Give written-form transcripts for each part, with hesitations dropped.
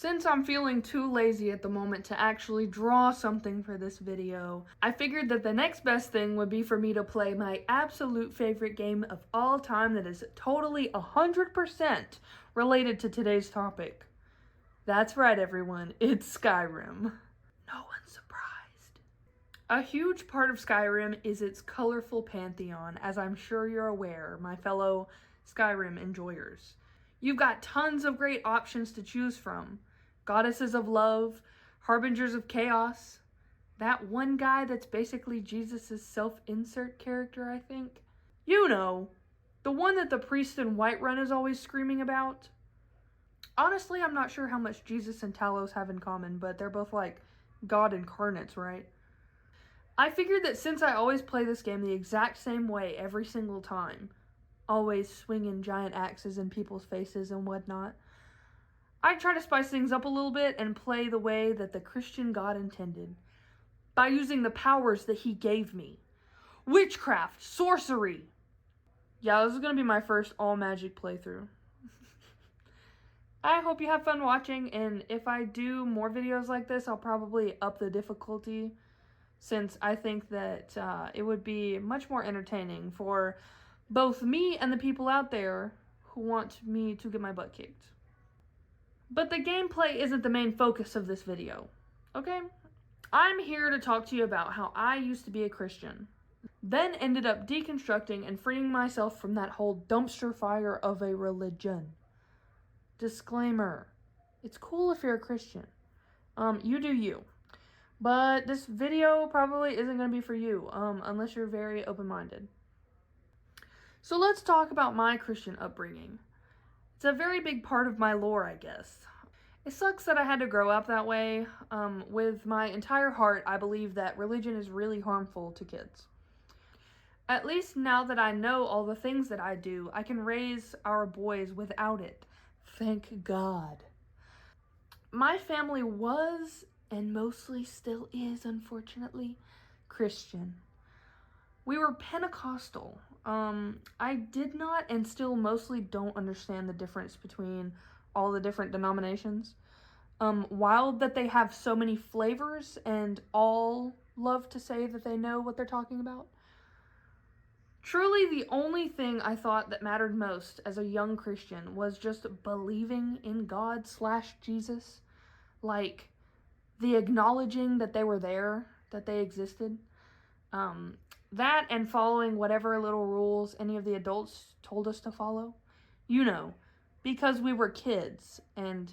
Since I'm feeling too lazy at the moment to actually draw something for this video, I figured that the next best thing would be for me to play my absolute favorite game of all time that is totally 100% related to today's topic. That's right, everyone, it's Skyrim. No one's surprised. A huge part of Skyrim is its colorful pantheon, as I'm sure you're aware, my fellow Skyrim enjoyers. You've got tons of great options to choose from. Goddesses of love, harbingers of chaos, that one guy that's basically Jesus' self-insert character, I think. You know, the one that the priest in Whiterun is always screaming about. Honestly, I'm not sure how much Jesus and Talos have in common, but they're both like God incarnates, right? I figured that since I always play this game the exact same way every single time, always swinging giant axes in people's faces and whatnot, I try to spice things up a little bit and play the way that the Christian God intended, by using the powers that he gave me. Witchcraft, sorcery. Yeah, this is going to be my first all-magic playthrough. I hope you have fun watching, and if I do more videos like this, I'll probably up the difficulty, since I think that it would be much more entertaining for both me and the people out there who want me to get my butt kicked. But the gameplay isn't the main focus of this video, okay? I'm here to talk to you about how I used to be a Christian, then ended up deconstructing and freeing myself from that whole dumpster fire of a religion. Disclaimer, it's cool if you're a Christian. You do you. But this video probably isn't going to be for you, unless you're very open-minded. So let's talk about my Christian upbringing. It's a very big part of my lore, I guess. It sucks that I had to grow up that way. With my entire heart, I believe that religion is really harmful to kids. At least now that I know all the things that I do, I can raise our boys without it. Thank God. My family was, and mostly still is, unfortunately, Christian. We were Pentecostal. I did not and still mostly don't understand the difference between all the different denominations. Wild that they have so many flavors and all love to say that they know what they're talking about. Truly, the only thing I thought that mattered most as a young Christian was just believing in God/Jesus. Like, the acknowledging that they were there, that they existed. That and following whatever little rules any of the adults told us to follow. You know, because we were kids, and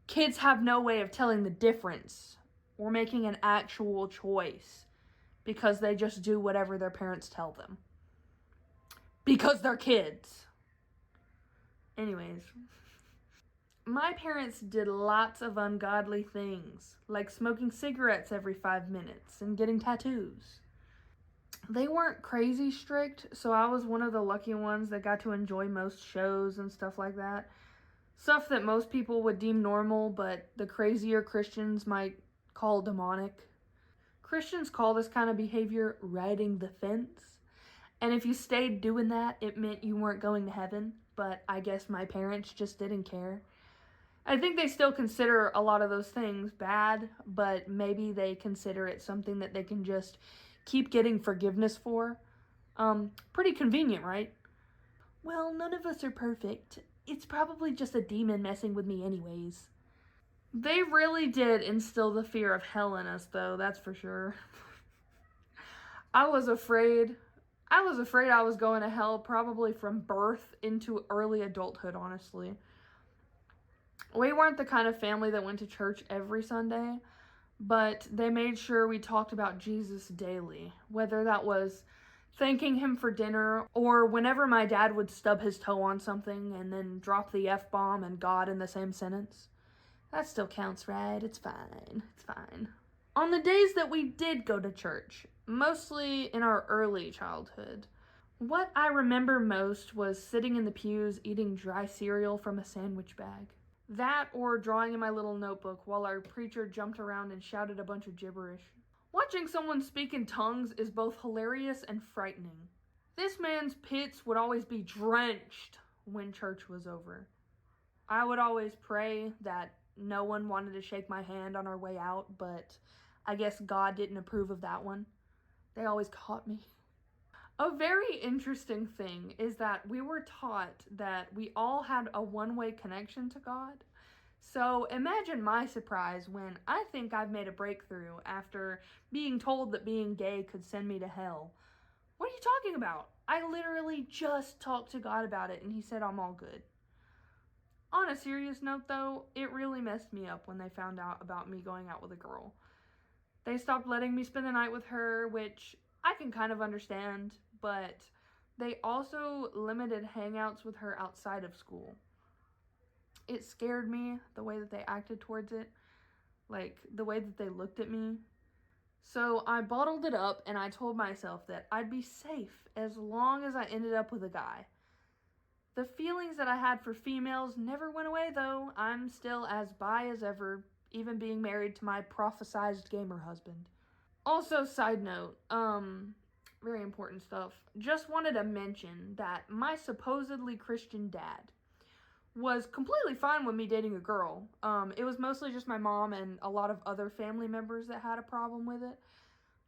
kids have no way of telling the difference or making an actual choice because they just do whatever their parents tell them. Because they're kids. Anyways, my parents did lots of ungodly things, like smoking cigarettes every 5 minutes and getting tattoos. They weren't crazy strict, so I was one of the lucky ones that got to enjoy most shows and stuff like that. Stuff that most people would deem normal, but the crazier Christians might call demonic. Christians call this kind of behavior riding the fence. And if you stayed doing that, it meant you weren't going to heaven. But I guess my parents just didn't care. I think they still consider a lot of those things bad, but maybe they consider it something that they can just keep getting forgiveness for. Pretty convenient, right? Well, none of us are perfect. It's probably just a demon messing with me anyways. They really did instill the fear of hell in us, though, that's for sure. I was afraid I was going to hell probably from birth into early adulthood, honestly. We weren't the kind of family that went to church every Sunday, but they made sure we talked about Jesus daily, whether that was thanking him for dinner or whenever my dad would stub his toe on something and then drop the F-bomb and God in the same sentence. That still counts, right? It's fine. It's fine. On the days that we did go to church, mostly in our early childhood, what I remember most was sitting in the pews eating dry cereal from a sandwich bag. That or drawing in my little notebook while our preacher jumped around and shouted a bunch of gibberish. Watching someone speak in tongues is both hilarious and frightening. This man's pits would always be drenched when church was over. I would always pray that no one wanted to shake my hand on our way out, but I guess God didn't approve of that one. They always caught me. A very interesting thing is that we were taught that we all had a one-way connection to God. So imagine my surprise when I think I've made a breakthrough after being told that being gay could send me to hell. What are you talking about? I literally just talked to God about it and he said I'm all good. On a serious note though, it really messed me up when they found out about me going out with a girl. They stopped letting me spend the night with her, which I can kind of understand, but they also limited hangouts with her outside of school. It scared me, the way that they acted towards it, like the way that they looked at me. So I bottled it up and I told myself that I'd be safe as long as I ended up with a guy. The feelings that I had for females never went away though. I'm still as bi as ever, even being married to my prophesized gamer husband. Also, side note, very important stuff. Just wanted to mention that my supposedly Christian dad was completely fine with me dating a girl. It was mostly just my mom and a lot of other family members that had a problem with it.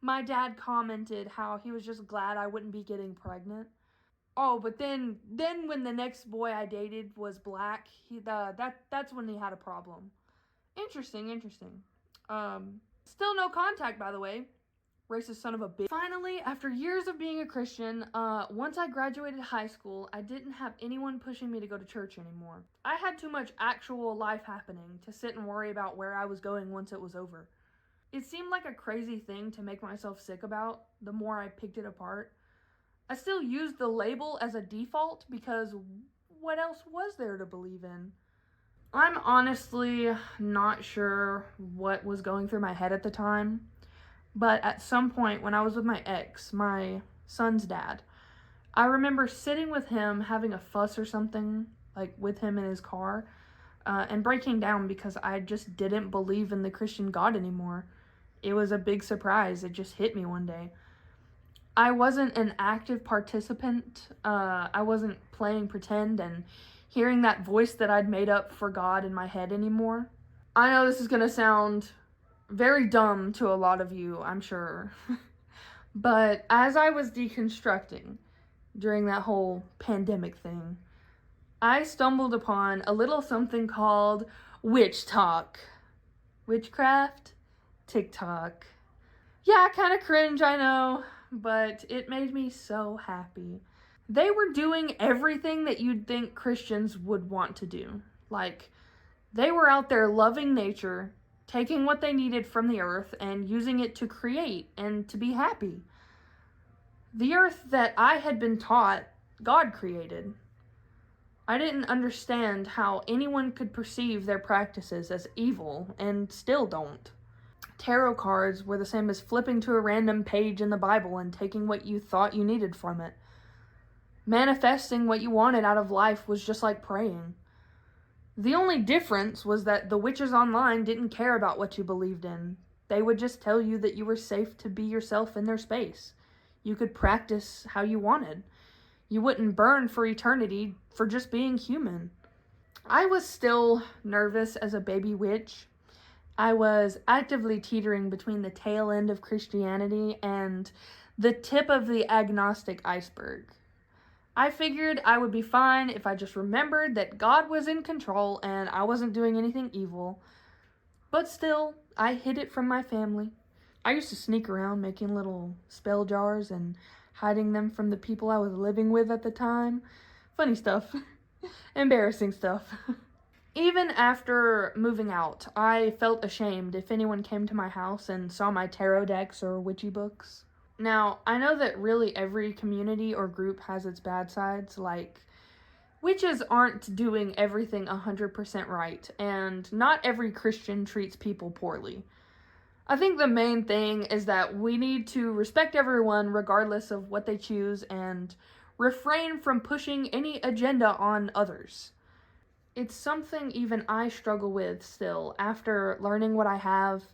My dad commented how he was just glad I wouldn't be getting pregnant. Oh, but then when the next boy I dated was black, that's when he had a problem. Interesting. Still no contact, by the way. Racist son of a bitch. Finally, after years of being a Christian, once I graduated high school, I didn't have anyone pushing me to go to church anymore. I had too much actual life happening to sit and worry about where I was going once it was over. It seemed like a crazy thing to make myself sick about the more I picked it apart. I still used the label as a default because what else was there to believe in? I'm honestly not sure what was going through my head at the time. But at some point when I was with my ex, my son's dad, I remember sitting with him having a fuss or something, like with him in his car, and breaking down because I just didn't believe in the Christian God anymore. It was a big surprise. It just hit me one day. I wasn't an active participant. I wasn't playing pretend and hearing that voice that I'd made up for God in my head anymore. I know this is going to sound very dumb to a lot of you, I'm sure. But as I was deconstructing during that whole pandemic thing, I stumbled upon a little something called witch talk. Witchcraft? TikTok. Yeah, kind of cringe, I know, but it made me so happy. They were doing everything that you'd think Christians would want to do. Like, they were out there loving nature, taking what they needed from the earth and using it to create and to be happy. The earth that I had been taught God created. I didn't understand how anyone could perceive their practices as evil and still don't. Tarot cards were the same as flipping to a random page in the Bible and taking what you thought you needed from it. Manifesting what you wanted out of life was just like praying. The only difference was that the witches online didn't care about what you believed in. They would just tell you that you were safe to be yourself in their space. You could practice how you wanted. You wouldn't burn for eternity for just being human. I was still nervous as a baby witch. I was actively teetering between the tail end of Christianity and the tip of the agnostic iceberg. I figured I would be fine if I just remembered that God was in control and I wasn't doing anything evil. But still, I hid it from my family. I used to sneak around making little spell jars and hiding them from the people I was living with at the time. Funny stuff. Embarrassing stuff. Even after moving out, I felt ashamed if anyone came to my house and saw my tarot decks or witchy books. Now, I know that really every community or group has its bad sides, like witches aren't doing everything 100% right, and not every Christian treats people poorly. I think the main thing is that we need to respect everyone regardless of what they choose and refrain from pushing any agenda on others. It's something even I struggle with still after learning what I have.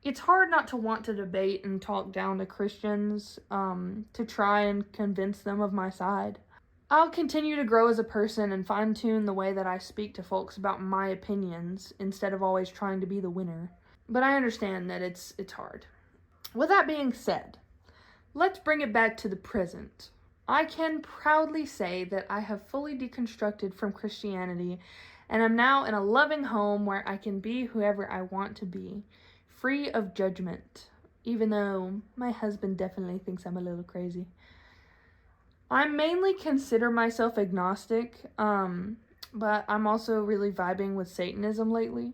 It's hard not to want to debate and talk down to Christians, to try and convince them of my side. I'll continue to grow as a person and fine-tune the way that I speak to folks about my opinions instead of always trying to be the winner. But I understand that it's hard. With that being said, let's bring it back to the present. I can proudly say that I have fully deconstructed from Christianity and I'm now in a loving home where I can be whoever I want to be, free of judgment, even though my husband definitely thinks I'm a little crazy. I mainly consider myself agnostic, but I'm also really vibing with Satanism lately.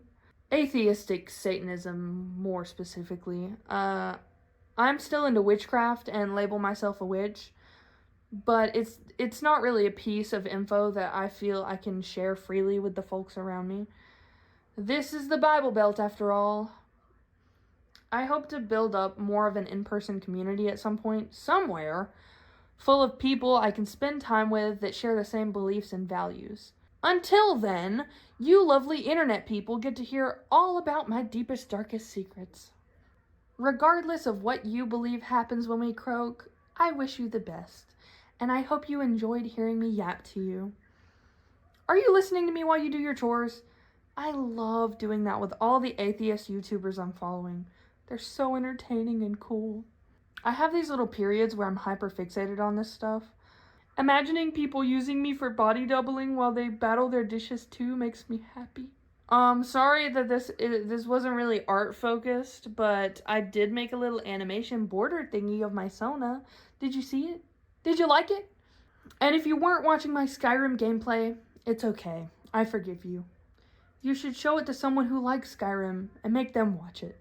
Atheistic Satanism, more specifically. I'm still into witchcraft and label myself a witch, but it's not really a piece of info that I feel I can share freely with the folks around me. This is the Bible Belt, after all. I hope to build up more of an in-person community at some point, somewhere, full of people I can spend time with that share the same beliefs and values. Until then, you lovely internet people get to hear all about my deepest, darkest secrets. Regardless of what you believe happens when we croak, I wish you the best, and I hope you enjoyed hearing me yap to you. Are you listening to me while you do your chores? I love doing that with all the atheist YouTubers I'm following. They're so entertaining and cool. I have these little periods where I'm hyper fixated on this stuff. Imagining people using me for body doubling while they battle their dishes too makes me happy. Sorry that this wasn't really art focused, but I did make a little animation border thingy of my Sona. Did you see it? Did you like it? And if you weren't watching my Skyrim gameplay, it's okay. I forgive you. You should show it to someone who likes Skyrim and make them watch it.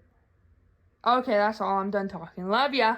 Okay, that's all. I'm done talking. Love ya!